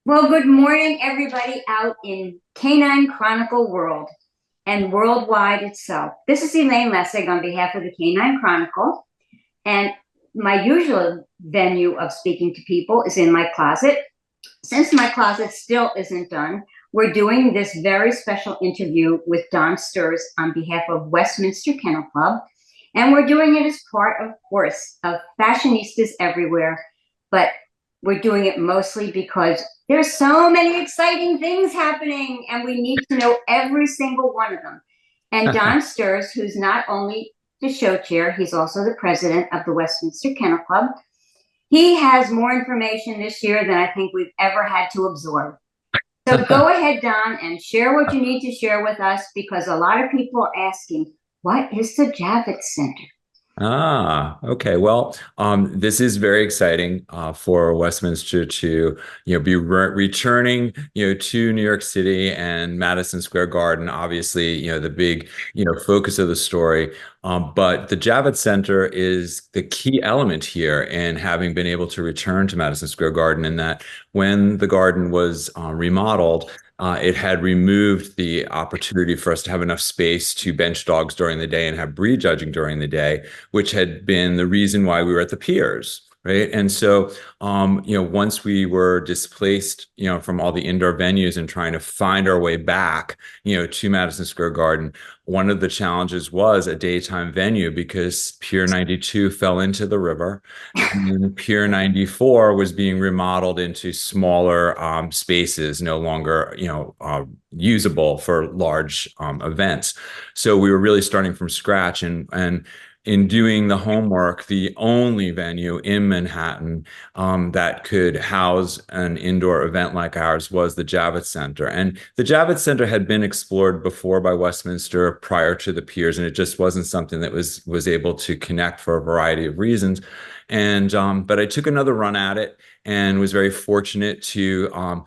Well, good morning, everybody out in Canine Chronicle world and worldwide itself. This is Elaine Lessig on behalf of the Canine Chronicle, and my usual venue of speaking to people is in my closet. Since my closet still isn't done, we're doing this very special interview with Don Sturz on behalf of Westminster Kennel Club, and we're doing it as part, of course, of fashionistas everywhere, but we're doing it mostly because there's so many exciting things happening and we need to know every single one of them. And Don Sturz, who's not only the show chair, he's also the president of the Westminster Kennel Club. He has more information this year than I think we've ever had to absorb. So go ahead, Don, and share what you need to share with us because a lot of people are asking, what is the Javits Center? Okay. Well, this is very exciting for Westminster to, be returning, to New York City and Madison Square Garden. Obviously, the big, focus of the story. But the Javits Center is the key element here in having been able to return to Madison Square Garden. In that, when the garden was remodeled, it had removed the opportunity for us to have enough space to bench dogs during the day and have breed judging during the day, which had been the reason why we were at the piers. Right. And so, once we were displaced, from all the indoor venues and trying to find our way back, to Madison Square Garden, one of the challenges was a daytime venue because Pier 92 fell into the river and Pier 94 was being remodeled into smaller spaces, no longer, usable for large events. So we were really starting from scratch and in doing the homework, the only venue in Manhattan that could house an indoor event like ours was the Javits Center. And the Javits Center had been explored before by Westminster prior to the piers, and it just wasn't something that was able to connect for a variety of reasons. And but I took another run at it and was very fortunate to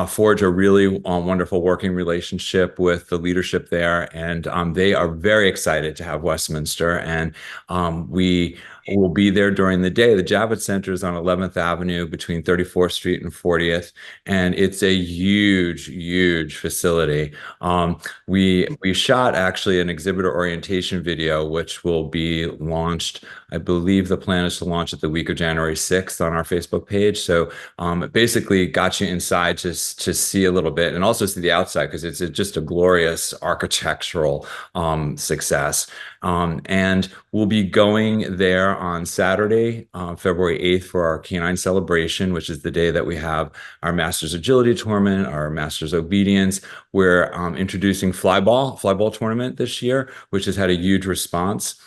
forge a really wonderful working relationship with the leadership there. And they are very excited to have Westminster. And we will be there during the day. The Javits Center is on 11th Avenue between 34th Street and 40th. And it's a huge, huge facility. We shot actually an exhibitor orientation video, which will be launched. I believe the plan is to launch it the week of January 6th on our Facebook page. So it basically got you inside to see a little bit and also see the outside because it's just a glorious architectural success. And we'll be going there on Saturday, February 8th for our Canine celebration, which is the day that we have our Masters Agility tournament, our Masters Obedience. We're introducing flyball tournament this year, which has had a huge response.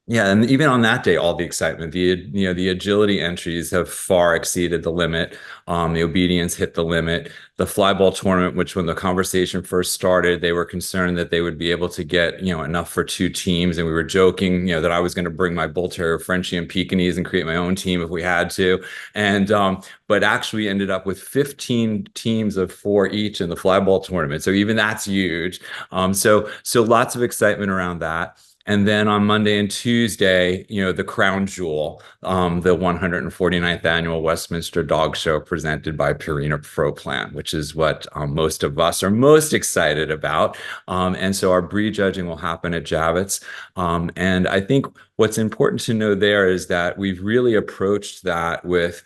Yeah, and even on that day, all the excitement, the agility entries have far exceeded the limit. The obedience hit the limit. The flyball tournament, which when the conversation first started, they were concerned that they would be able to get, enough for two teams. And we were joking, that I was going to bring my Bull Terrier, Frenchie, and Pekingese and create my own team if we had to. And but actually ended up with 15 teams of four each in the flyball tournament. So even that's huge. So lots of excitement around that. And then on Monday and Tuesday, the crown jewel, the 149th annual Westminster Dog Show presented by Purina Pro Plan, which is what most of us are most excited about. And so our breed judging will happen at Javits. And I think what's important to know there is that we've really approached that with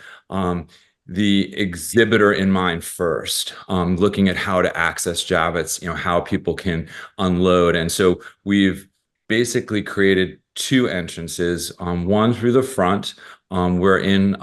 the exhibitor in mind first, looking at how to access Javits, how people can unload. And so we've basically created two entrances, one through the front. We're in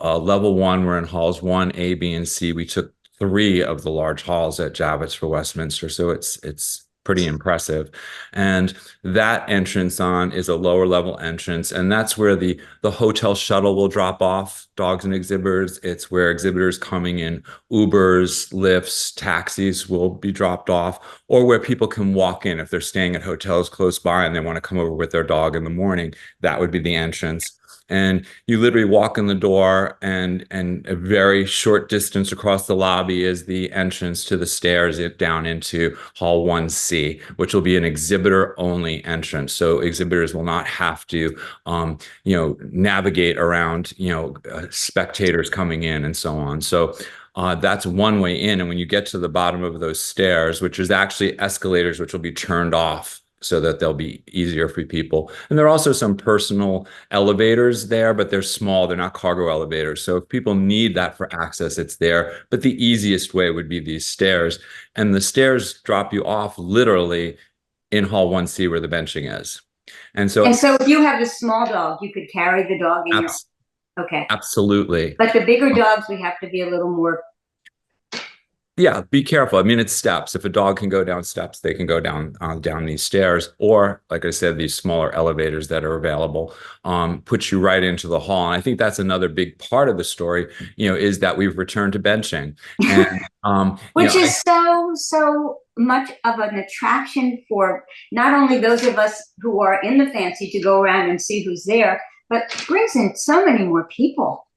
level one, we're in halls 1A, B, and C. We took three of the large halls at Javits for Westminster, so it's pretty impressive. And that entrance is a lower level entrance, and that's where the hotel shuttle will drop off dogs and exhibitors. It's where exhibitors coming in Ubers, Lyfts, taxis will be dropped off, or where people can walk in if they're staying at hotels close by and they want to come over with their dog in the morning. That would be the entrance. And you literally walk in the door and a very short distance across the lobby is the entrance to the stairs down into hall 1C, which will be an exhibitor only entrance. So exhibitors will not have to, navigate around, spectators coming in and so on. So That's one way in. And when you get to the bottom of those stairs, which is actually escalators, which will be turned off so that they'll be easier for people. And there are also some personal elevators there, but they're small. They're not cargo elevators. So if people need that for access, it's there. But the easiest way would be these stairs. And the stairs drop you off literally in Hall 1C where the benching is. And And so, so if you have a small dog, you could carry the dog in your, abs okay. absolutely. But the bigger dogs, we have to be a little more. Yeah, be careful. I mean, it's steps. If a dog can go down steps, they can go down these stairs, or like I said, these smaller elevators that are available put you right into the hall. And I think that's another big part of the story, is that we've returned to benching, and Which is so much of an attraction for not only those of us who are in the fancy to go around and see who's there, but brings in so many more people.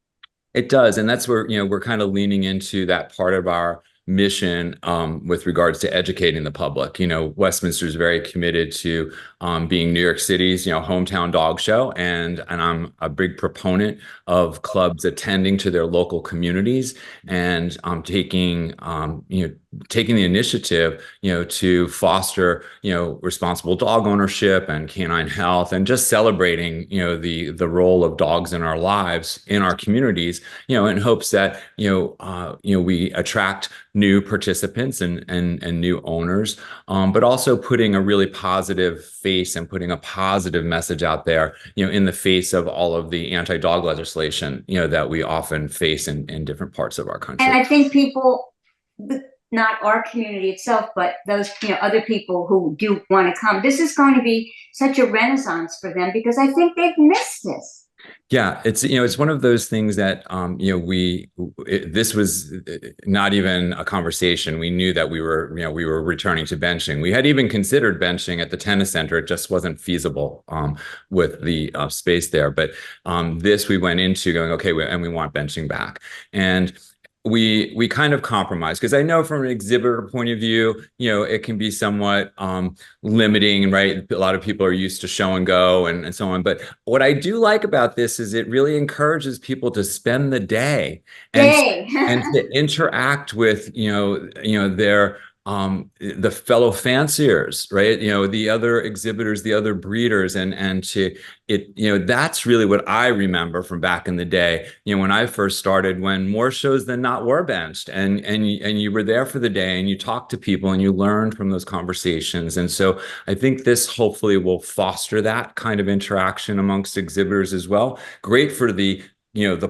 It does, and that's where we're kind of leaning into that part of our mission with regards to educating the public. Westminster is very committed to being New York City's hometown dog show, and I'm a big proponent of clubs attending to their local communities and taking the initiative to foster responsible dog ownership and canine health, and just celebrating the role of dogs in our lives, in our communities, in hopes that we attract new participants and new owners, but also putting a really positive face and putting a positive message out there, in the face of all of the anti-dog legislation, that we often face in different parts of our country. And I think people, not our community itself, but those, other people who do want to come, this is going to be such a renaissance for them, because I think they've missed this. Yeah, it's one of those things that this was not even a conversation. We knew that we were returning to benching. We had even considered benching at the tennis center. It just wasn't feasible with the space there. But this we went into going, okay, and we want benching back. And we kind of compromise, because I know from an exhibitor point of view, it can be somewhat limiting, right? A lot of people are used to show and go and so on. But what I do like about this is it really encourages people to spend the day and to interact with, their the fellow fanciers, right? The other exhibitors, the other breeders, and that's really what I remember from back in the day, when I first started, when more shows than not were benched, and you were there for the day, and you talked to people and you learned from those conversations. And so I think this hopefully will foster that kind of interaction amongst exhibitors as well. Great for the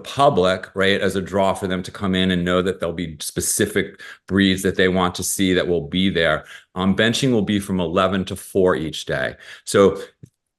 public, right, as a draw for them to come in and know that there'll be specific breeds that they want to see that will be there. Benching will be from 11 to 4 each day. So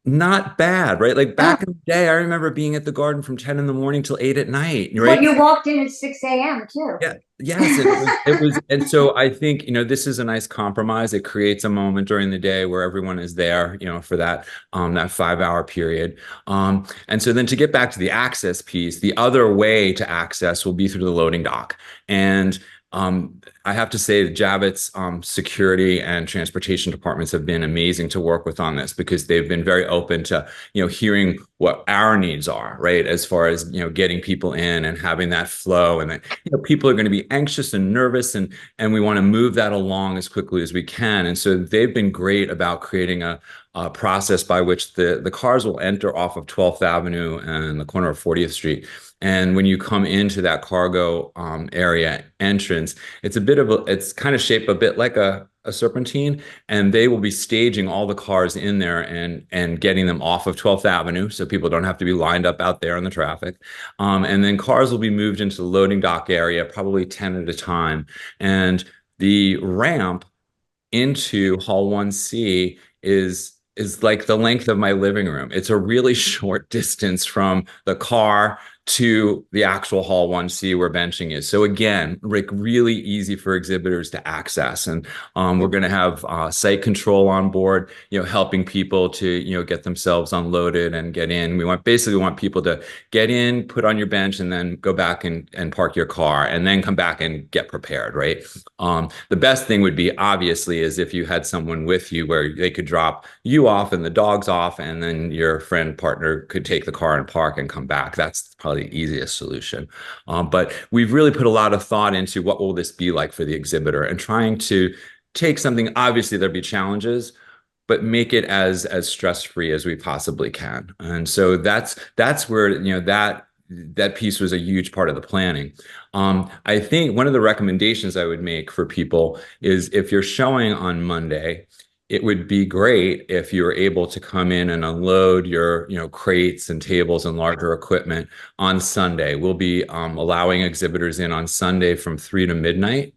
not bad, right? Like back in the day, I remember being at the garden from 10 in the morning till 8 at night, right? But you walked in at 6 a.m. too. Yeah. Yes, it was. And so I think, this is a nice compromise. It creates a moment during the day where everyone is there, for that 5-hour period. And so then to get back to the access piece, the other way to access will be through the loading dock. And I have to say that Javits security and transportation departments have been amazing to work with on this, because they've been very open to, hearing what our needs are, right? As far as, getting people in and having that flow, and that, people are going to be anxious and nervous, and we want to move that along as quickly as we can. And so they've been great about creating a process by which the cars will enter off of 12th Avenue and the corner of 40th Street. And when you come into that cargo area entrance, it's kind of shaped a bit like a serpentine, and they will be staging all the cars in there and getting them off of 12th Avenue, so people don't have to be lined up out there in the traffic. And then cars will be moved into the loading dock area, probably 10 at a time. And the ramp into Hall 1C is like the length of my living room. It's a really short distance from the car to the actual Hall 1C where benching is. So again, Rick, really easy for exhibitors to access. And we're going to have site control on board, helping people to, get themselves unloaded and get in. We basically want people to get in, put on your bench, and then go back and park your car, and then come back and get prepared, right? The best thing would be, obviously, is if you had someone with you where they could drop you off and the dogs off, and then your friend partner could take the car and park and come back. That's probably probably the easiest solution. But we've really put a lot of thought into what will this be like for the exhibitor, and trying to take something, obviously there'll be challenges, but make it as stress-free as we possibly can. And so that's where, that piece was a huge part of the planning. I think one of the recommendations I would make for people is, if you're showing on Monday, it would be great if you were able to come in and unload your, crates and tables and larger equipment on Sunday. We'll be allowing exhibitors in on Sunday from 3 to midnight.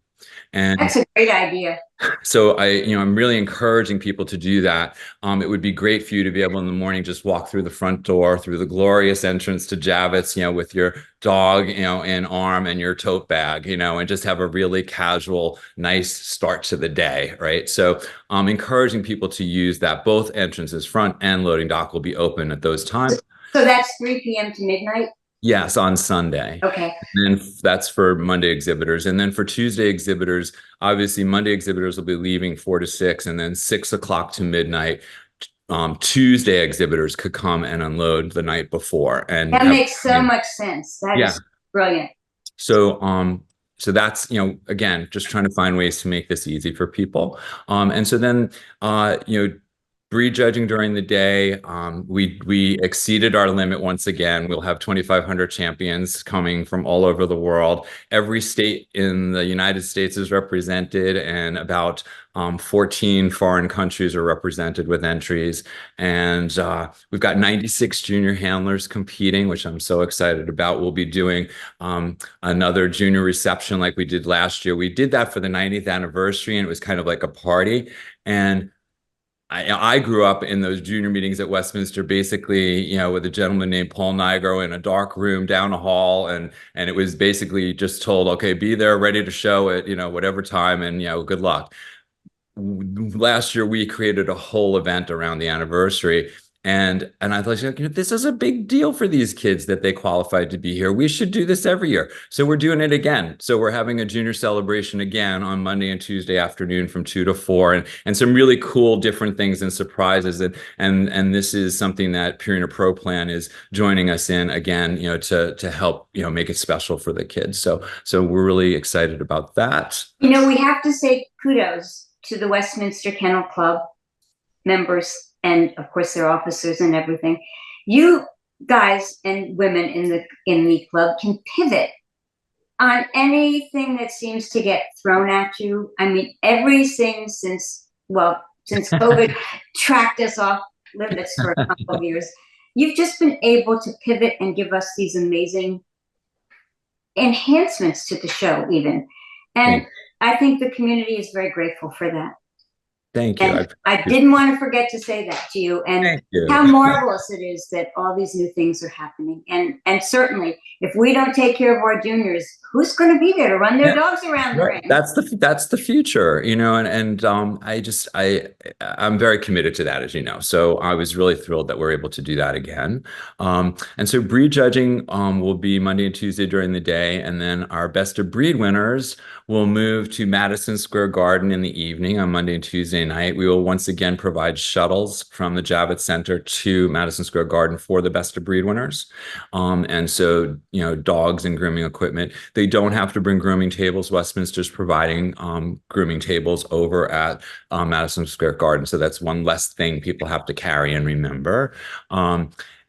And That's a great idea. so I'm really encouraging people to do that. It would be great for you to be able in the morning just walk through the front door, through the glorious entrance to Javits, with your dog, in arm and your tote bag, and just have a really casual, nice start to the day, right? So encouraging people to use that. Both entrances, front and loading dock, will be open at those times. So that's 3 p.m. to midnight? Yes, on Sunday. Okay. And that's for Monday exhibitors. And then for Tuesday exhibitors, obviously Monday exhibitors will be leaving 4 to 6, and then 6 o'clock to midnight. Tuesday exhibitors could come and unload the night before. And that makes so much sense. That is brilliant. So that's, again, just trying to find ways to make this easy for people. And so then, breed judging during the day, we exceeded our limit once again. We'll have 2,500 champions coming from all over the world. Every state in the United States is represented, and about 14 foreign countries are represented with entries. And we've got 96 junior handlers competing, which I'm so excited about. We'll be doing another junior reception like we did last year. We did that for the 90th anniversary, and it was kind of like a party. And I grew up in those junior meetings at Westminster, basically, with a gentleman named Paul Nigro in a dark room down a hall, and it was basically just told, okay, be there, ready to show it, whatever time, and good luck. Last year, we created a whole event around the anniversary. And I thought, this is a big deal for these kids that they qualified to be here. We should do this every year. So we're doing it again. So we're having a junior celebration again on Monday and Tuesday afternoon from 2 to 4, and some really cool different things and surprises. And this is something that Purina Pro Plan is joining us in again, to help, make it special for the kids. So we're really excited about that. We have to say kudos to the Westminster Kennel Club members, and of course their officers and everything. You guys and women in the club can pivot on anything that seems to get thrown at you. I mean, everything since COVID tracked us off limits for a couple of years, you've just been able to pivot and give us these amazing enhancements to the show even. And I think the community is very grateful for that. Thank you. And I didn't want to forget to say that to you, and how marvelous it is that all these new things are happening. And certainly, if we don't take care of our juniors, who's going to be there to run their dogs around the ring? That's the future, and I'm very committed to that, as you know. So I was really thrilled that we're able to do that again. And so breed judging will be Monday and Tuesday during the day, and then our best of breed winners will move to Madison Square Garden in the evening on Monday and Tuesday night. We will once again provide shuttles from the Javits Center to Madison Square Garden for the best of breed winners. And so, dogs and grooming equipment. They don't have to bring grooming tables. Westminster's providing grooming tables over at Madison Square Garden. So that's one less thing people have to carry and remember.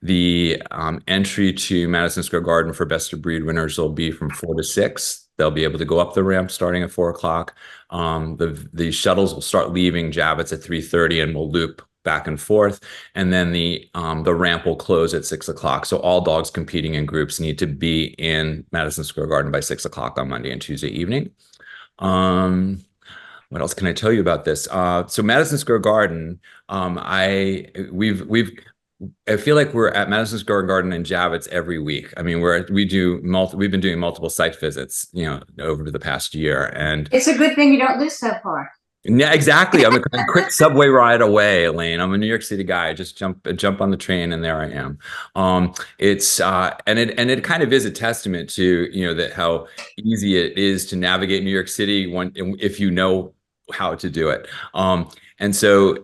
The entry to Madison Square Garden for best of breed winners will be from 4 to 6. They'll be able to go up the ramp starting at 4 o'clock. The shuttles will start leaving Javits at 3:30 and will loop back and forth. And then the ramp will close at 6 o'clock. So all dogs competing in groups need to be in Madison Square Garden by 6 o'clock on Monday and Tuesday evening. What else can I tell you about this? So Madison Square Garden, I feel like we're at Madison Square Garden and Javits every week. I mean, we've been doing multiple site visits, over the past year, and it's a good thing you don't live so far. Yeah, exactly. I'm a quick subway ride away, Elaine. I'm a New York City guy. I just jump on the train and there I am. It's and it kind of is a testament to that how easy it is to navigate New York City if you know how to do it. And so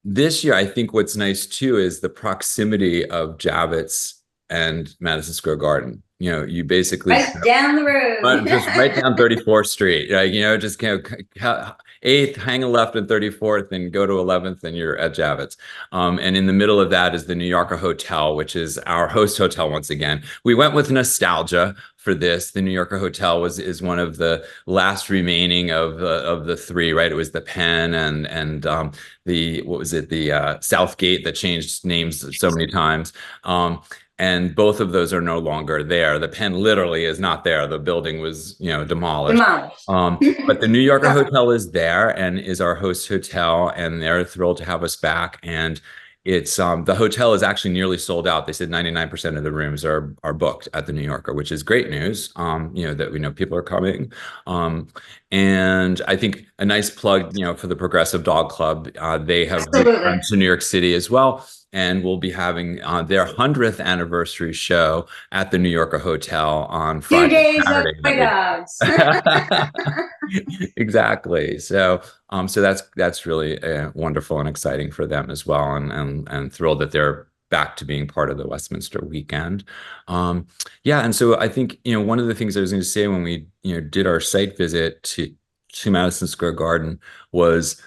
this year, I think what's nice too is the proximity of Javits and Madison Square Garden. You basically Right down the road. just right down 34th Street, like, just 8th, hang a left on 34th and go to 11th and you're at Javits. And in the middle of that is the New Yorker Hotel, which is our host hotel once again. We went with nostalgia for this. The New Yorker Hotel is one of the last remaining of the three, right? It was the Penn and the, what was it, the Southgate that changed names so many times. And both of those are no longer there. The Penn literally is not there. The building was, demolished. But the New Yorker Hotel is there and is our host hotel, and they're thrilled to have us back. And it's the hotel is actually nearly sold out. They said 99% of the rooms are booked at the New Yorker, which is great news. That we know people are coming. And I think a nice plug, for the Progressive Dog Club. They have returned to New York City as well, and we'll be having their 100th anniversary show at the New Yorker Hotel on Friday. 2 days of my dogs. Exactly. So that's really wonderful and exciting for them as well, and thrilled that they're back to being part of the Westminster weekend. And so I think one of the things I was going to say when we did our site visit to Madison Square Garden was,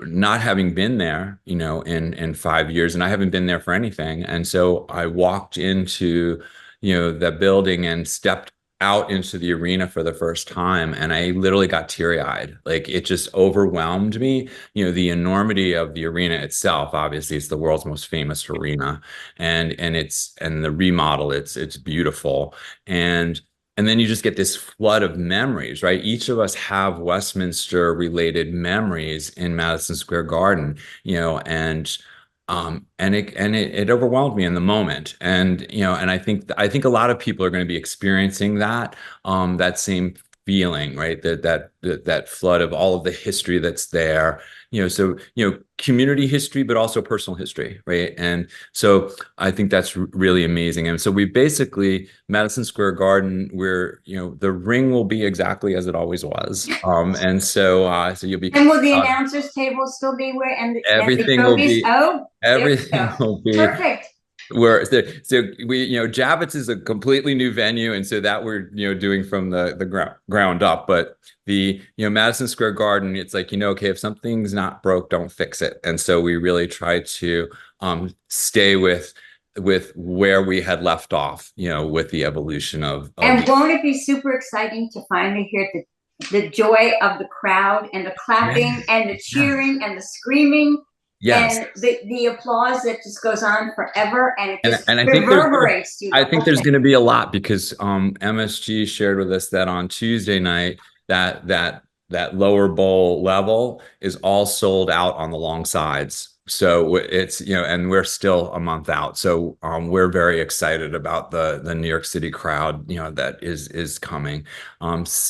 not having been there, in 5 years, and I haven't been there for anything. And so I walked into, the building and stepped out into the arena for the first time, and I literally got teary-eyed. Like, it just overwhelmed me. The enormity of the arena itself. Obviously, it's the world's most famous arena, and the remodel, it's beautiful. And then you just get this flood of memories, right? Each of us have Westminster related memories in Madison Square Garden, and it overwhelmed me in the moment. And I think a lot of people are going to be experiencing that same feeling, right? That flood of all of the history that's there. So community history, but also personal history, right? And so I think that's really amazing. And so we basically, Madison Square Garden, where the ring will be exactly as it always was. And so you'll be. And will the announcers table still be where? And everything will be. Oh, everything will be perfect. Where so we Javits is a completely new venue, and so that we're doing from the ground up. But the Madison Square Garden, it's like, okay, if something's not broke, don't fix it. And so we really try to stay with where we had left off, with the evolution of and won't it be super exciting to finally hear the joy of the crowd and the clapping and the cheering and the screaming. Yes. And the applause that just goes on forever, and it just reverberates. I think there's going to be a lot, because MSG shared with us that on Tuesday night that lower bowl level is all sold out on the long sides. So it's, and we're still a month out. So we're very excited about the New York City crowd, that is coming.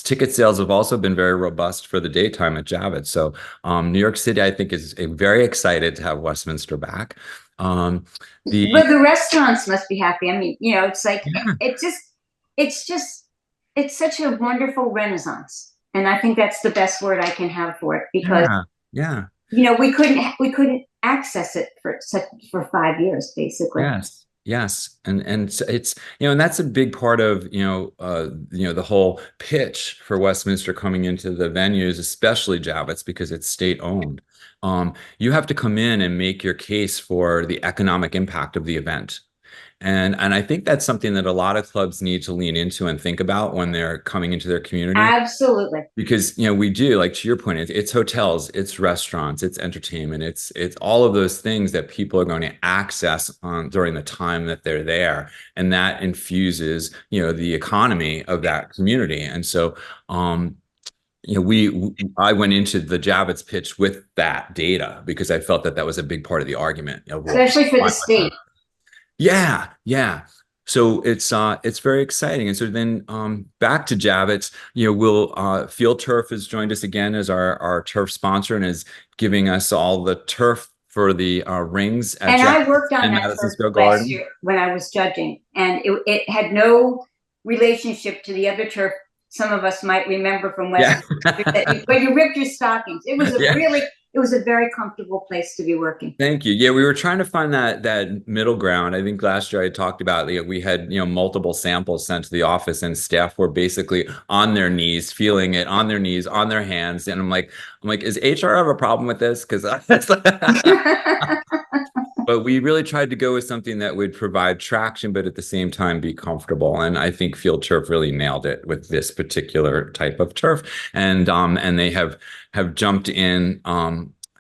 Ticket sales have also been very robust for the daytime at Javits. So New York City, I think, is very excited to have Westminster back. But the restaurants must be happy. I mean, it's like, it's such a wonderful renaissance. And I think that's the best word I can have for it, because we couldn't access it for 5 years, basically. Yes. And it's, and that's a big part of, the whole pitch for Westminster coming into the venues, especially Javits, because it's state owned. You have to come in and make your case for the economic impact of the event. And I think that's something that a lot of clubs need to lean into and think about when they're coming into their community. Absolutely. Because, we do, like, to your point, it's hotels, it's restaurants, it's entertainment, it's all of those things that people are going to access during the time that they're there. And that infuses, the economy of that community. And so, I went into the Javits pitch with that data, because I felt that was a big part of the argument. Especially for the state. Yeah. So it's very exciting. And so then back to Javits, we'll Field Turf has joined us again as our turf sponsor, and is giving us all the turf for the rings at and I worked on that Madison Square Garden last year when I was judging, and it had no relationship to the other turf some of us might remember from Westminster, but you ripped your stockings. It was it was a very comfortable place to be working. Thank you. Yeah, we were trying to find that middle ground. I think last year I talked about, we had, multiple samples sent to the office, and staff were basically on their knees, feeling it, on their knees, on their hands. And I'm like, is HR have a problem with this? Because but we really tried to go with something that would provide traction, but at the same time be comfortable. And I think Field Turf really nailed it with this particular type of turf. And they have jumped in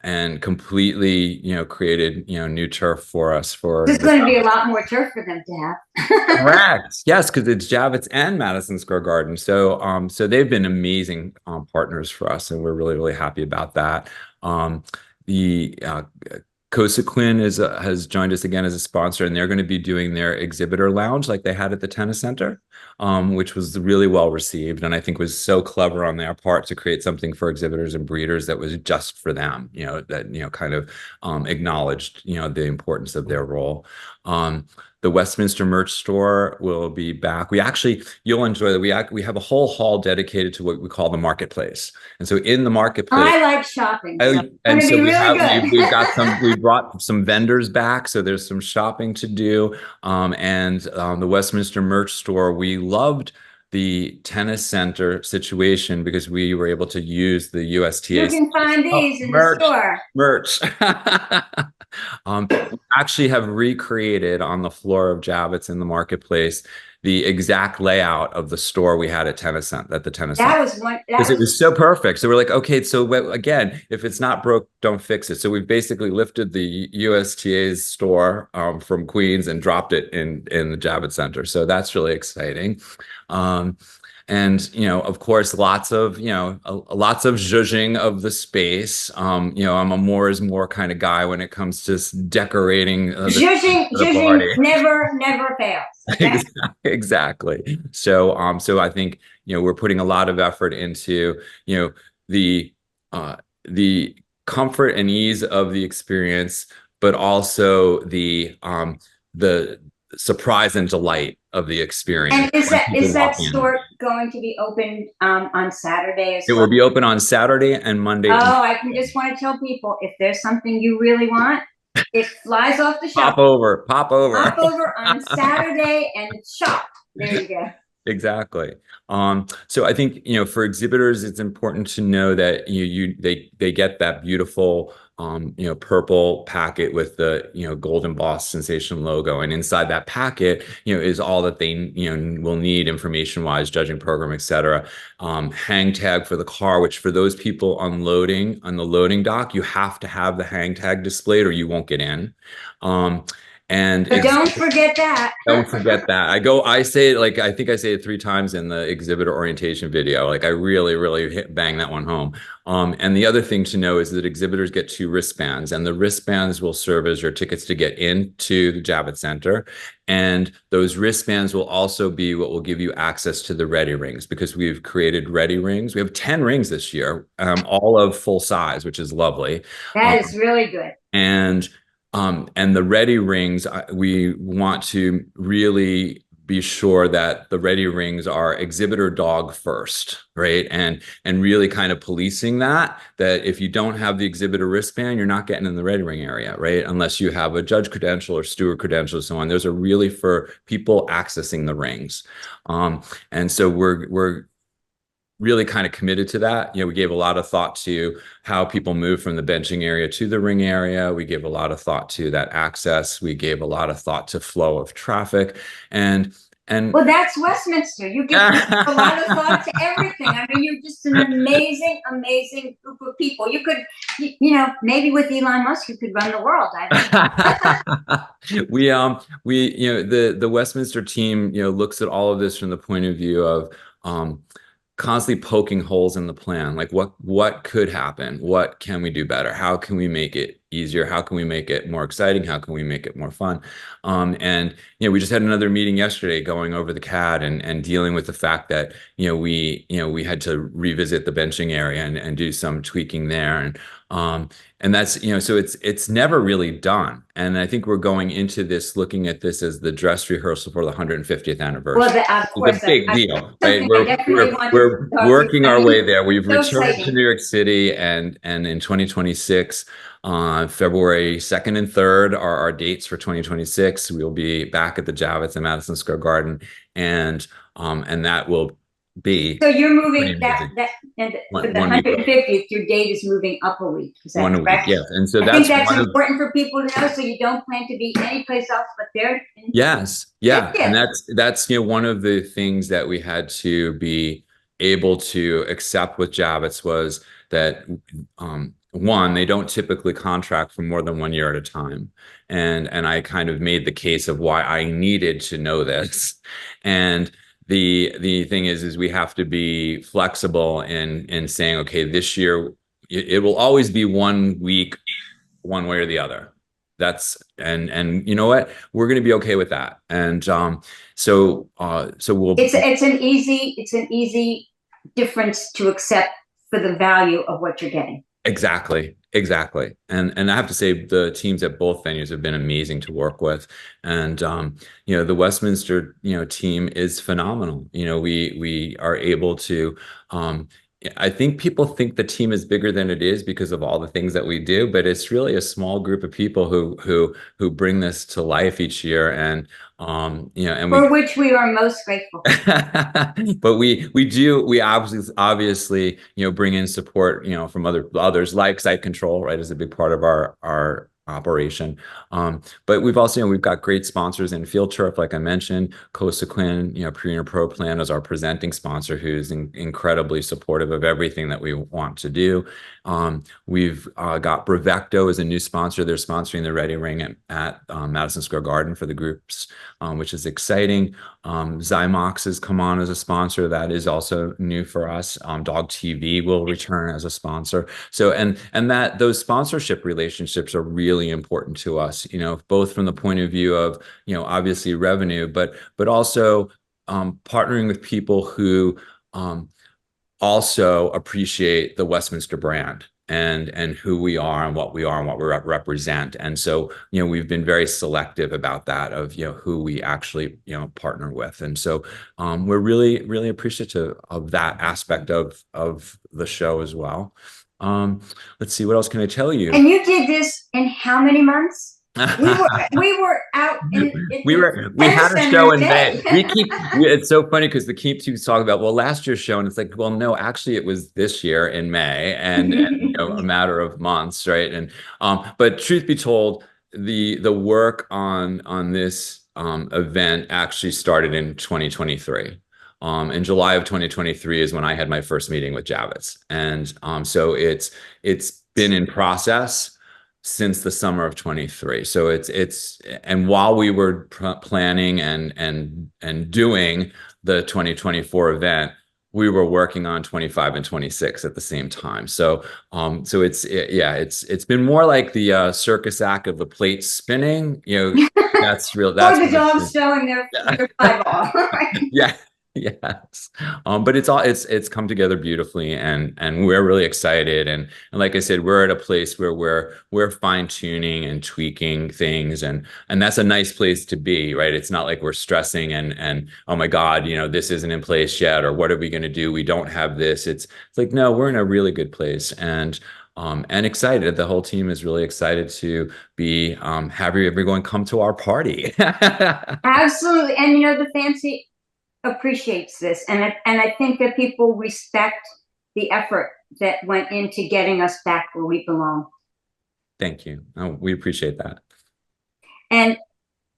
and completely, created, new turf for us for There's going to be a lot more turf for them to have. Correct. Yes, because it's Javits and Madison Square Garden. So they've been amazing partners for us, and we're really, really happy about that. The Cosequin has joined us again as a sponsor, and they're going to be doing their exhibitor lounge like they had at the tennis center, which was really well received, and I think was so clever on their part to create something for exhibitors and breeders that was just for them. That kind of acknowledged the importance of their role. The Westminster merch store will be back. You'll enjoy that. We have a whole hall dedicated to what we call the marketplace. And so in the marketplace, I like shopping. So and so we good. brought some vendors back. So there's some shopping to do. And the Westminster merch store, we loved the tennis center situation because we were able to use the USTA. You can find these in the store. Merch. We actually have recreated on the floor of Javits in the marketplace the exact layout of the store we had at the tennis center. That was one because it was so perfect. So we're like, okay, so again, if it's not broke, don't fix it. So we've basically lifted the USTA's store from Queens and dropped it in the Javits Center. So that's really exciting. And of course, lots of zhuzhing of the space. I'm a more is more kind of guy when it comes to decorating. Zhuzhing never fails. Okay? Exactly. So I think we're putting a lot of effort into the comfort and ease of the experience, but also the surprise and delight of the experience. And is that store going to be open on Saturday as well? It will be open on Saturday and Monday. Oh, I just want to tell people, if there's something you really want, it flies off the shelf. Pop over. Pop over on Saturday and shop. There you go. Exactly. So I think, for exhibitors, it's important to know that they get that beautiful purple packet with the gold embossed Sensation logo, and inside that packet is all that they will need information wise, judging program, etc. Hang tag for the car, which for those people unloading on the loading dock, you have to have the hang tag displayed or you won't get in. But don't forget that. Don't forget that. I say it I think I say it 3 times in the exhibitor orientation video. I really, really bang that one home. And the other thing to know is that exhibitors get 2 wristbands, and the wristbands will serve as your tickets to get into the Javits Center. And those wristbands will also be what will give you access to the Ready Rings, because we've created Ready Rings. We have 10 rings this year, all of full size, which is lovely. That is really good. And the Ready Rings, we want to really be sure that the Ready Rings are exhibitor dog first, right? And really kind of policing that if you don't have the exhibitor wristband, you're not getting in the Ready Ring area, right? Unless you have a judge credential or steward credential and so on. Those are really for people accessing the rings. And so we're really kind of committed to that. We gave a lot of thought to how people move from the benching area to the ring area. We gave a lot of thought to that access. We gave a lot of thought to flow of traffic. And well, that's Westminster. You give a lot of thought to everything. I mean, you're just an amazing, amazing group of people. You could, maybe with Elon Musk, you could run the world. I think. We the Westminster team, looks at all of this from the point of view of constantly poking holes in the plan. Like what could happen? What can we do better? How can we make it easier? How can we make it more exciting? How can we make it more fun? And we just had another meeting yesterday going over the CAD and dealing with the fact that we had to revisit the benching area and do some tweaking there, and that's so it's never really done. And I think we're going into this looking at this as the dress rehearsal for the 150th Well, anniversary. of It's course, a big deal, right? something I definitely wanted to We're talk to you. working I our mean, way there. We've so returned to exciting. New York City, and in 2026, February 2nd and 3rd are our dates for 2026. We'll be back at the Javits in Madison Square Garden, and that will be So you're moving pretty amazing. and for the One week, 150th, your date is moving up a week. Is that 1 week, correct? yes. And so I think that's that's one of important for people to know. So you don't plan to be anyplace else but there. yes, yeah, and Yeah. that's one of the things that we had to be able to accept with Javits was that one, they don't typically contract for more than 1 year at a time, and I kind of made the case of why I needed to know this, and the thing is we have to be flexible in saying, okay, this year it will always be 1 week one way or the other. That's and you know what, we're going to be okay with that. And so we'll It's an easy difference to accept for the value of what you're getting. exactly. And I have to say the teams at both venues have been amazing to work with. And the Westminster team is phenomenal. We are able to I think people think the team is bigger than it is because of all the things that we do, but it's really a small group of people who bring this to life each year, and For which we are most grateful. but we obviously bring in support from others, like Site Control, right, is a big part of our operation. But we've got great sponsors in Field Turf, like I mentioned. Cosequin, Premier Pro Plan is our presenting sponsor, who's incredibly supportive of everything that we want to do. We've got Brevecto as a new sponsor. They're sponsoring the Ready Ring at Madison Square Garden for the groups, which is exciting. Zymox has come on as a sponsor. That is also new for us. Dog TV will return as a sponsor. So and that those sponsorship relationships are really important to us, both from the point of view of obviously revenue, but also partnering with people who also appreciate the Westminster brand and who we are and what we represent. And so we've been very selective about that, of who we actually partner with. And so we're really appreciative of that aspect of the show as well. Let's see, what else can I tell you? And you did this in how many months? We were out in we had a show in May. It's so funny because the keeps talk about, well, last year's show, and it's like, well, no, actually it was this year in May, and a matter of months, right? And but truth be told, the work on this event actually started in 2023. In July of 2023 is when I had my first meeting with Javits, and so it's been in process since the summer of 23. So and while we were planning and doing the 2024 event, we were working on 25 and 26 at the same time. So it's been more like the circus act of the plate spinning. That's real. That's or the dogs showing their eyeball. Yeah. Yes. But it's come together beautifully, and we're really excited. And like I said, we're at a place where we're fine-tuning and tweaking things, and that's a nice place to be, right? It's not like we're stressing and oh my God, this isn't in place yet, or what are we going to do? We don't have this. It's like, no, we're in a really good place, and excited. The whole team is really excited to be have everyone come to our party. Absolutely. And the fancy appreciates this, and I think that people respect the effort that went into getting us back where we belong. Thank you. We appreciate that. And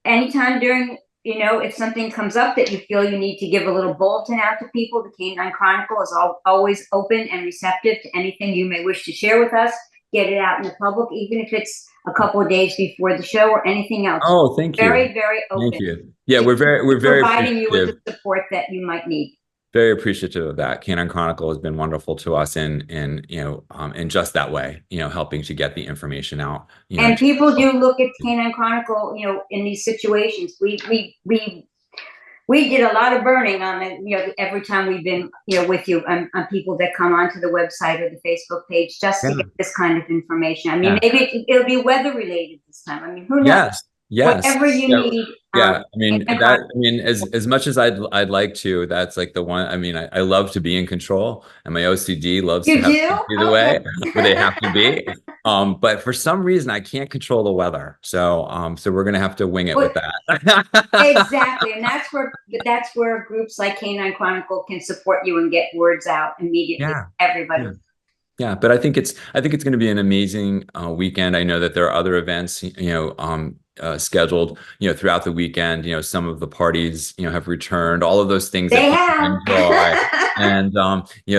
anytime during, if something comes up that you feel you need to give a little bulletin out to people, the Canine Chronicle is always open and receptive to anything you may wish to share with us. Get it out in the public, even if it's a couple of days before the show or anything else. Oh, thank you. Very, very open. Thank you. Yeah, we're very providing you with the support that you might need. very appreciative of that. Canine Chronicle has been wonderful to us in just that way, helping to get the information out. And people do look at Canine Chronicle, in these situations. We did a lot of burning on it, every time we've been, with you on people that come onto the website or the Facebook page just to get this kind of information. I mean, maybe it'll be weather related this time. I mean, who knows? Yes. Whatever you need. Yeah. As much as I'd like to, that's like the one, I love to be in control, and my OCD loves to have things be the way where they have to be. But for some reason I can't control the weather. So we're going to have to wing it with that. Exactly. And that's where groups like Canine Chronicle can support you and get words out immediately to everybody. Yeah, but I think it's going to be an amazing weekend. I know that there are other events, scheduled, throughout the weekend. Some of the parties, have returned. All of those things they that have. Enjoy, and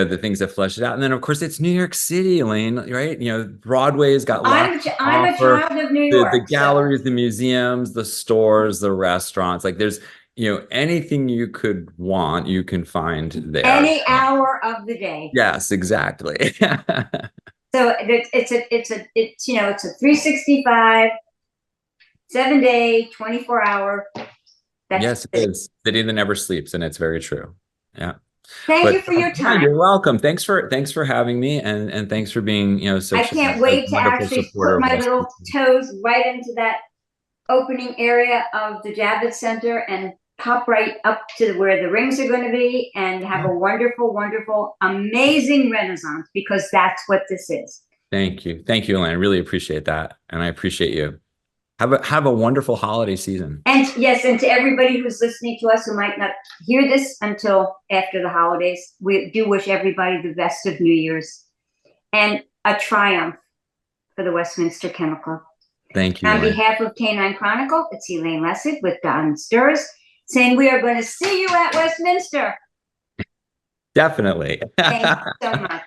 the things that flesh it out. And then, of course, it's New York City, Elaine. Right? Broadway's got lots. I'm a child of New York. The galleries, the museums, the stores, the restaurants. Like there's anything you could want, you can find there. Any hour of the day. Yes, exactly. So it's a 365, 7-day, 24-hour. Yes, it is. City that never sleeps, and it's very true. Yeah. Thank you for your time. You're welcome. Thanks for having me, and thanks for being such. I can't wait to actually put my little toes right into that opening area of the Javits Center and pop right up to where the rings are going to be and have a wonderful, wonderful, amazing Renaissance, because that's what this is. Thank you, Elaine. I really appreciate that, and I appreciate you. Have a wonderful holiday season. And yes, and to everybody who's listening to us who might not hear this until after the holidays, we do wish everybody the best of New Year's and a triumph for the Westminster Kennel Club. Thank you. On behalf of Canine Chronicle, it's Elaine Lessig with Don Sturz saying we are going to see you at Westminster. Definitely. Thank you so much.